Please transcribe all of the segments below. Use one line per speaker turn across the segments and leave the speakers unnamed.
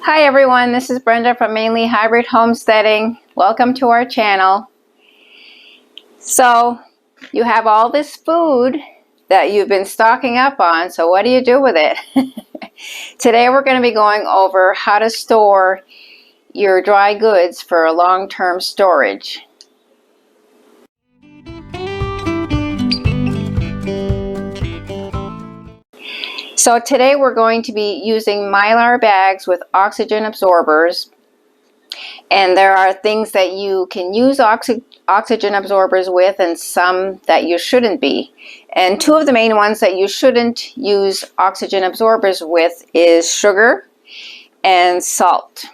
Hi everyone, this is Brenda from Mainly Hybrid Homesteading. Welcome to our channel. So you have all this food that you've been stocking up on, so what do you do with it? Today we're going to be going over how to store your dry goods for long-term storage. So today we're going to be using Mylar bags with oxygen absorbers. And there are things that you can use oxygen absorbers with and some that you shouldn't be. And two of the main ones that you shouldn't use oxygen absorbers with is sugar and salt.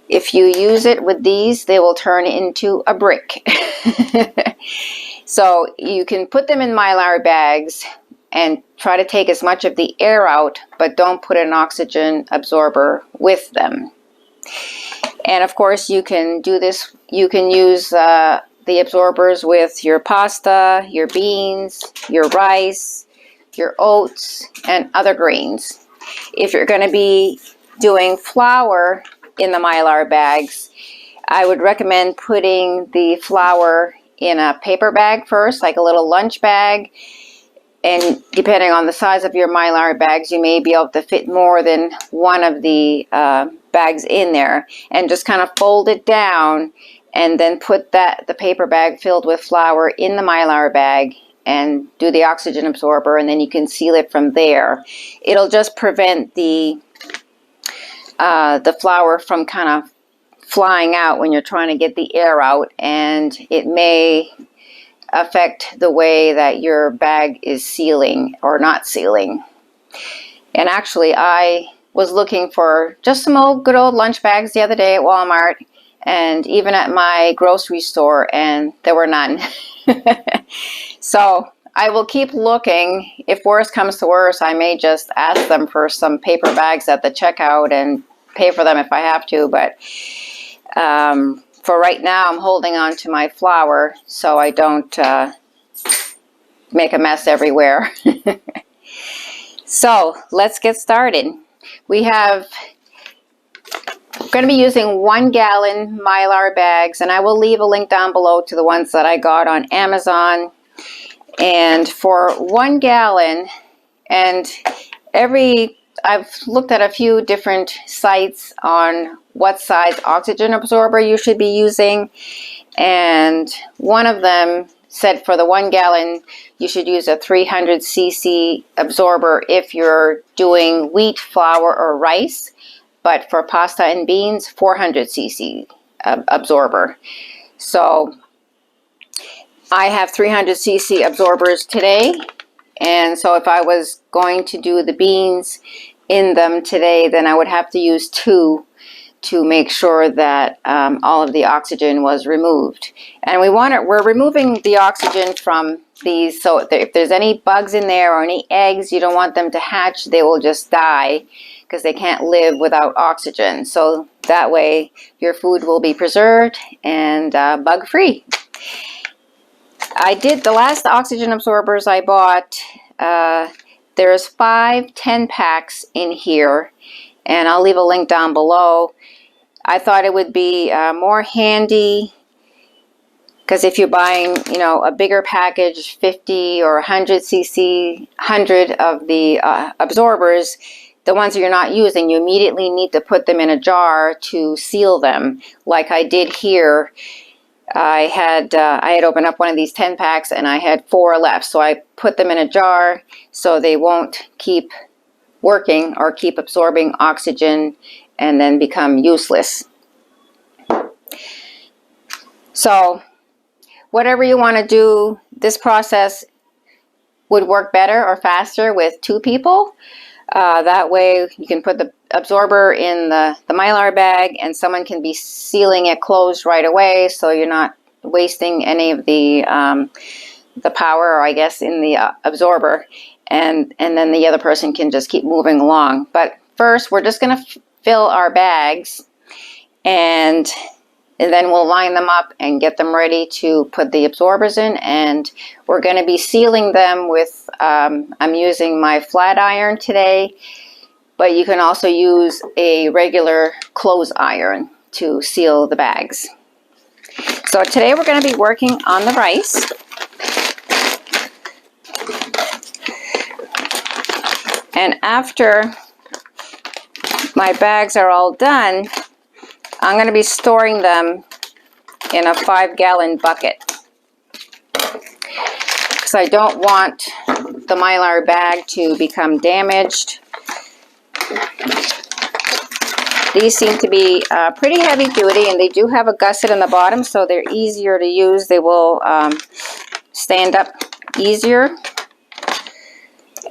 If you use it with these, they will turn into a brick. So you can put them in Mylar bags and try to take as much of the air out, but don't put an oxygen absorber with them. And of course you can do this, you can use the absorbers with your pasta, your beans, your rice, your oats, and other grains. If you're going to be doing flour in the Mylar bags, I would recommend putting the flour in a paper bag first, like a little lunch bag. And depending on the size of your Mylar bags, you may be able to fit more than one of the bags in there. And just kind of fold it down and then put the paper bag filled with flour in the Mylar bag and do the oxygen absorber, and then you can seal it from there. It'll just prevent the flour from kind of flying out when you're trying to get the air out, and it may affect the way that your bag is sealing or not sealing. And actually, I was looking for just some good old lunch bags the other day at Walmart and even at my grocery store, and there were none. So I will keep looking. If worse comes to worse, I may just ask them for some paper bags at the checkout and pay for them if I have to, but for right now, I'm holding on to my flour so I don't make a mess everywhere. So let's get started. We're going to be using 1 gallon Mylar bags, and I will leave a link down below to the ones that I got on Amazon. And for 1 gallon, and I've looked at a few different sites on what size oxygen absorber you should be using, and one of them said for the 1 gallon you should use a 300 cc absorber if you're doing wheat, flour, or rice, but for pasta and beans, 400 cc absorber. So I have 300 cc absorbers today, and so if I was going to do the beans in them today, then I would have to use 2 to make sure that all of the oxygen was removed. And we're removing the oxygen from these, so if there's any bugs in there or any eggs, you don't want them to hatch. They will just die because they can't live without oxygen. So that way your food will be preserved and bug-free. The last oxygen absorbers I bought, there's 5 10-packs in here, and I'll leave a link down below. I thought it would be more handy because if you're buying, a bigger package, 50 or 100 cc, 100 of the absorbers, the ones that you're not using, you immediately need to put them in a jar to seal them, like I did here. I had opened up one of these 10 packs and I had 4 left, so I put them in a jar so they won't keep working or keep absorbing oxygen and then become useless. So whatever you want to do, this process would work better or faster with 2 people. That way you can put the absorber in the Mylar bag and someone can be sealing it closed right away, so you're not wasting any of the power, I guess, in the absorber, and then the other person can just keep moving along. But first we're just going to fill our bags, and then we'll line them up and get them ready to put the absorbers in, and we're going to be sealing them with I'm using my flat iron today, but you can also use a regular clothes iron to seal the bags. So today we're going to be working on the rice. And after my bags are all done, I'm going to be storing them in a 5-gallon bucket, because I don't want the Mylar bag to become damaged. These seem to be pretty heavy duty, and they do have a gusset in the bottom, so they're easier to use. They will stand up easier.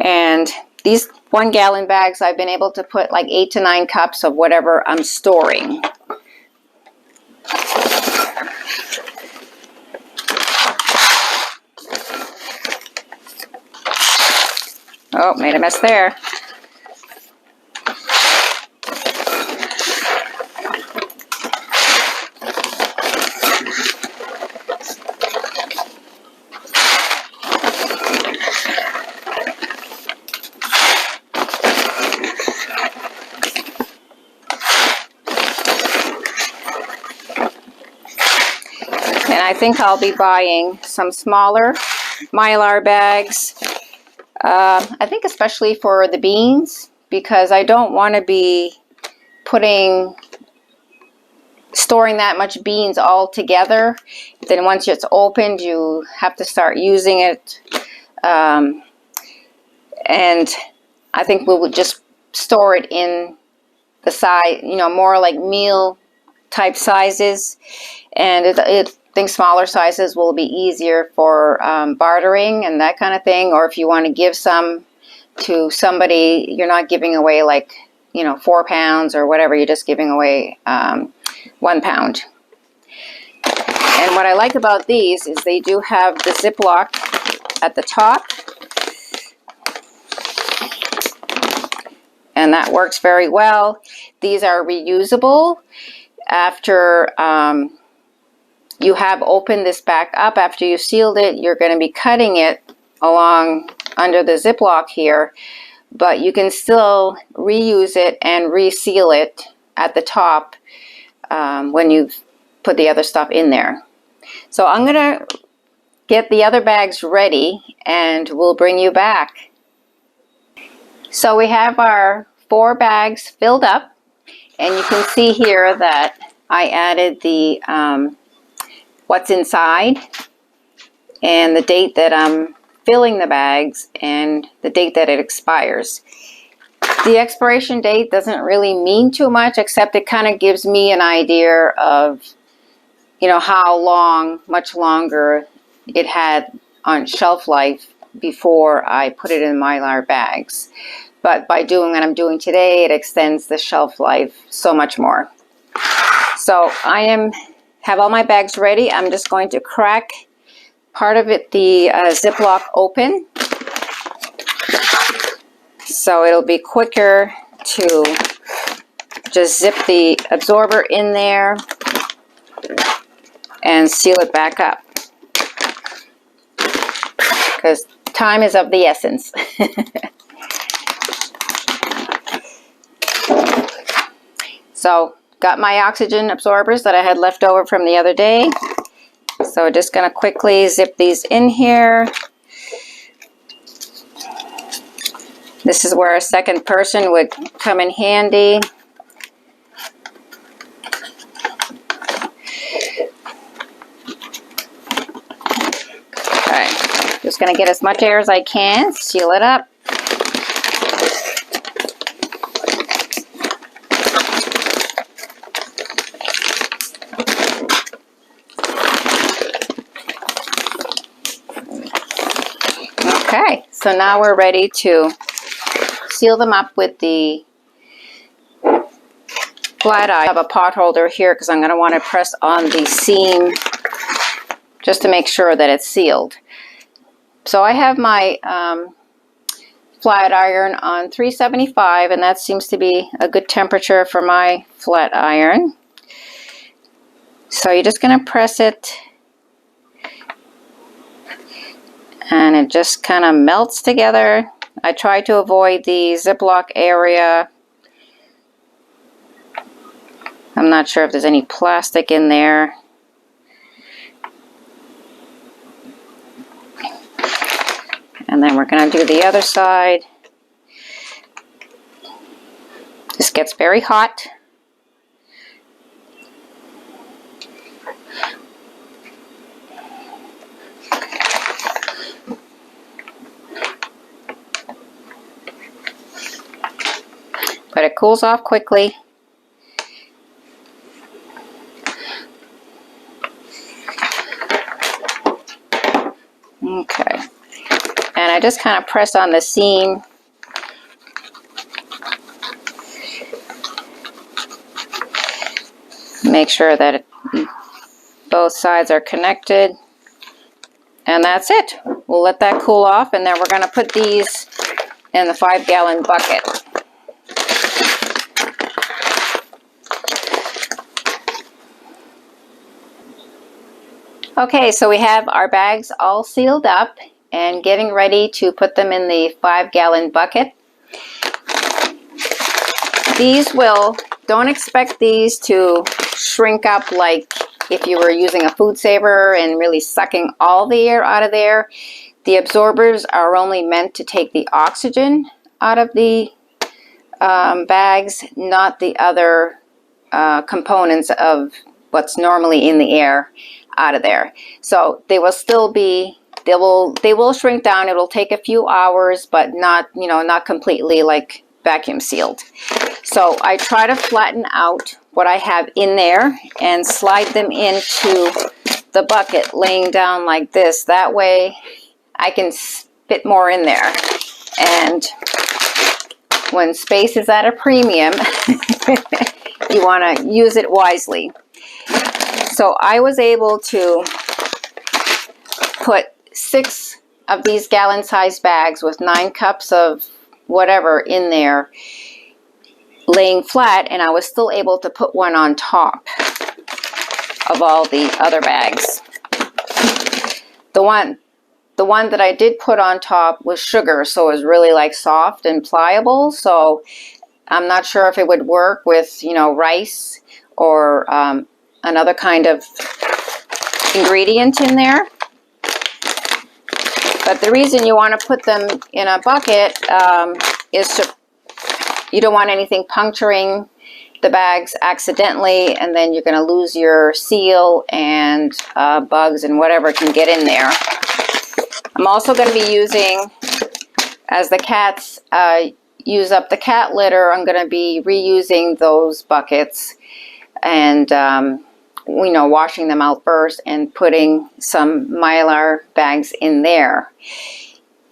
And these 1-gallon bags, I've been able to put like 8 to 9 cups of whatever I'm storing. Oh, made a mess there. And I think I'll be buying some smaller Mylar bags. I think especially for the beans, because I don't want to be storing that much beans all together. Then once it's opened, you have to start using it. And I think we would just store it in the size, more like meal type sizes. And I think smaller sizes will be easier for bartering and that kind of thing. Or if you want to give some to somebody, you're not giving away like, 4 pounds or whatever. You're just giving away 1 pound. And what I like about these is they do have the Ziploc at the top. And that works very well. These are reusable. After you have opened this back up, after you sealed it, you're going to be cutting it along under the Ziploc here, but you can still reuse it and reseal it at the top when you've put the other stuff in there. So I'm going to get the other bags ready and we'll bring you back. So we have our 4 bags filled up, and you can see here that I added the what's inside and the date that I'm filling the bags and the date that it expires. The expiration date doesn't really mean too much, except it kind of gives me an idea of, how much longer it had on shelf life before I put it in Mylar bags. But by doing what I'm doing today, it extends the shelf life so much more. So I have all my bags ready. I'm just going to crack part of it, the Ziploc open. So it'll be quicker to just zip the absorber in there and seal it back up, because time is of the essence. So got my oxygen absorbers that I had left over from the other day. So just going to quickly zip these in here. This is where a second person would come in handy. Okay, just going to get as much air as I can, seal it up. Okay, so now we're ready to seal them up with the flat iron. I have a pot holder here because I'm going to want to press on the seam just to make sure that it's sealed. So I have my flat iron on 375, and that seems to be a good temperature for my flat iron. So you're just going to press it, and it just kind of melts together. I try to avoid the Ziploc area I'm not sure if there's any plastic in there. And then we're going to do the other side. This gets very hot. But it cools off quickly. Okay. And I just kind of press on the seam. Make sure that both sides are connected. And that's it. We'll let that cool off, and then we're going to put these in the 5-gallon bucket. Okay, so we have our bags all sealed up and getting ready to put them in the 5-gallon bucket. Don't expect these to shrink up like if you were using a food saver and really sucking all the air out of there. The absorbers are only meant to take the oxygen out of the bags, not the other components of what's normally in the air out of there. So they will still be, they will shrink down. It'll take a few hours, but not, you know, not completely like vacuum sealed. So I try to flatten out what I have in there and slide them into the bucket laying down like this. That way I can fit more in there. And when space is at a premium, you want to use it wisely. So I was able to put 6 of these gallon-sized bags with 9 cups of whatever in there, laying flat, and I was still able to put one on top of all the other bags. The one that I did put on top was sugar, so it was really like soft and pliable. So I'm not sure if it would work with, you know, rice or another kind of ingredient in there. But the reason you want to put them in a bucket is to, you don't want anything puncturing the bags accidentally, and then you're going to lose your seal and bugs and whatever can get in there. I'm also going to be using, as the cats use up the cat litter, I'm going to be reusing those buckets and you know, washing them out first and putting some Mylar bags in there.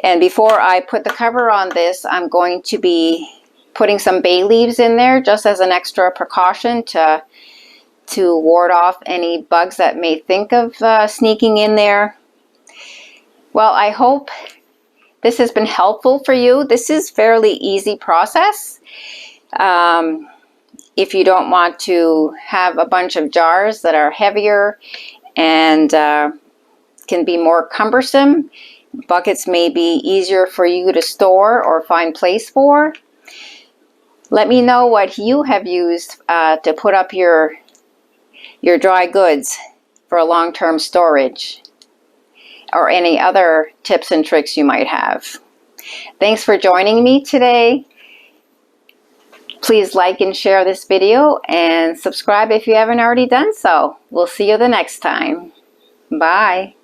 And before I put the cover on this, I'm going to be putting some bay leaves in there just as an extra precaution to ward off any bugs that may think of sneaking in there. Well, I hope this has been helpful for you. This is fairly easy process. If you don't want to have a bunch of jars that are heavier and can be more cumbersome, buckets may be easier for you to store or find place for. Let me know what you have used to put up your dry goods for long-term storage, or any other tips and tricks you might have. Thanks for joining me today. Please like and share this video and subscribe if you haven't already done so. We'll see you the next time. Bye.